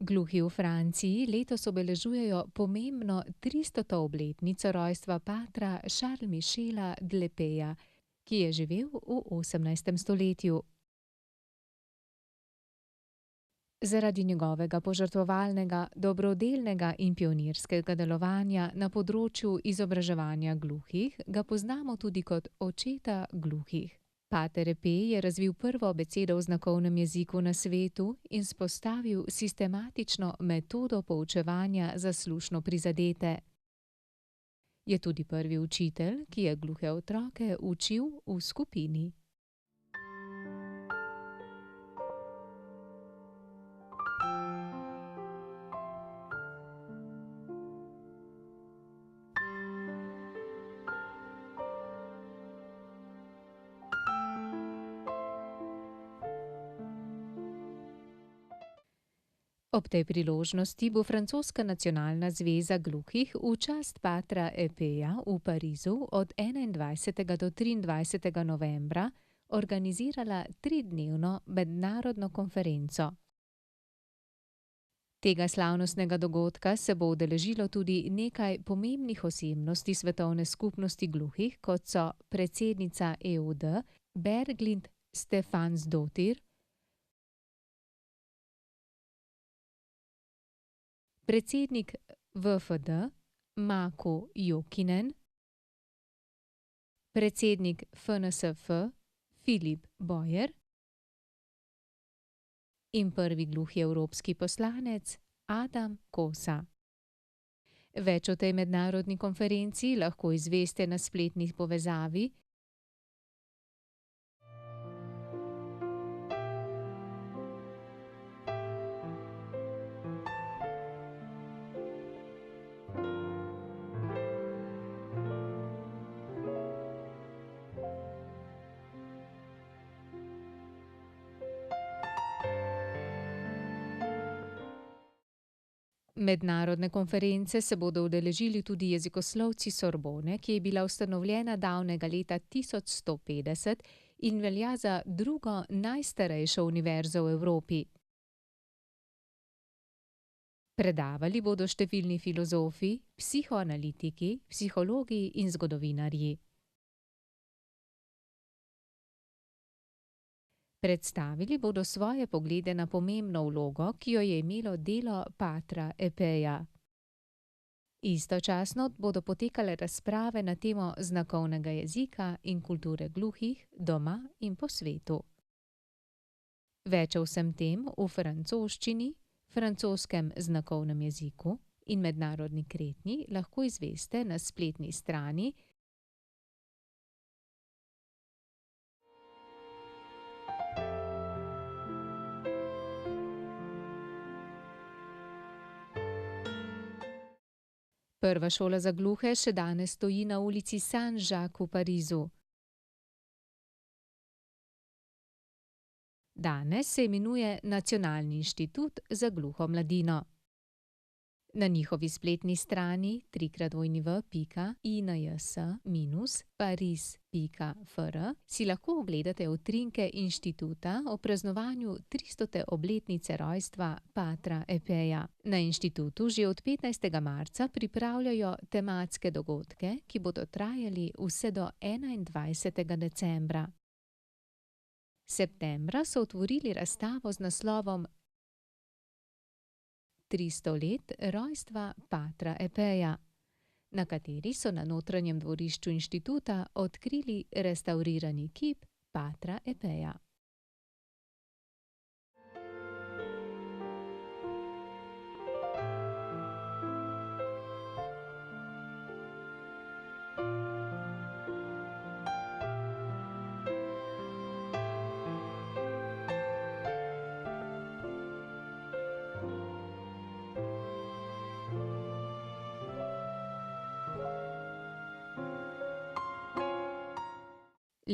Gluhi v Franciji letos obeležujejo pomembno 300. obletnico rojstva patra Charlesa Michela de Lepaya, ki je živel v 18. stoletju. Zaradi njegovega požrtvovalnega, dobrodelnega in pionirskega delovanja na področju izobraževanja gluhih ga poznamo tudi kot očeta gluhih. Pater Epej je razvil prvo abecedo v znakovnem jeziku na svetu in vzpostavil sistematično metodo poučevanja za slušno prizadete. Je tudi prvi učitelj, ki je gluhe otroke učil v skupini. Ob tej priložnosti bo Francoska nacionalna zveza gluhih v čast patra Epeja v Parizu od 21. do 23. novembra organizirala 3-dnevno mednarodno konferenco. Tega slavnostnega dogodka se bo udeležilo tudi nekaj pomembnih osebnosti svetovne skupnosti gluhih, kot so predsednica EUD Berglind Stefansdottir, predsednik VFD Mako Jokinen, predsednik FNSF Filip Bojer in prvi gluhi evropski poslanec Adam Kosa. Več o tej mednarodni konferenci lahko izveste na spletni povezavi Mednarodne konference se bodo udeležili tudi jezikoslovci Sorbone, ki je bila ustanovljena davnega leta 1150 in velja za drugo najstarejšo univerzo v Evropi. Predavali bodo številni filozofi, psihoanalitiki, psihologi in zgodovinarji. Predstavili bodo svoje poglede na pomembno vlogo, ki jo je imelo delo patra Epeja. Istočasno bodo potekale razprave na temo znakovnega jezika in kulture gluhih doma in po svetu. Več o vsem tem v francoščini, francoskem znakovnem jeziku in mednarodni kretnji lahko izveste na spletni strani Prva šola za gluhe še danes stoji na ulici Saint-Jacques v Parizu. Danes se imenuje Nacionalni inštitut za gluho mladino. Na njihovi spletni strani www.ins-paris.fr si lahko ogledate utrinke inštituta o praznovanju 300. obletnice rojstva patra Epeja. Na inštitutu že od 15. marca pripravljajo tematske dogodke, ki bodo trajali vse do 21. decembra. Septembra so otvorili razstavo z naslovom 300 let rojstva patra Epeja, na kateri so na notranjem dvorišču inštituta odkrili restavrirani kip patra Epeja.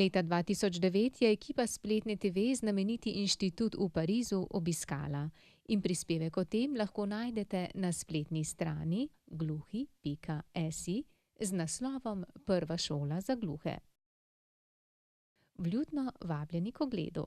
Leta 2009 je ekipa spletne TV znameniti inštitut v Parizu obiskala in prispevek o tem lahko najdete na spletni strani gluhi.si z naslovom Prva šola za gluhe. Vljudno vabljeni k ogledu.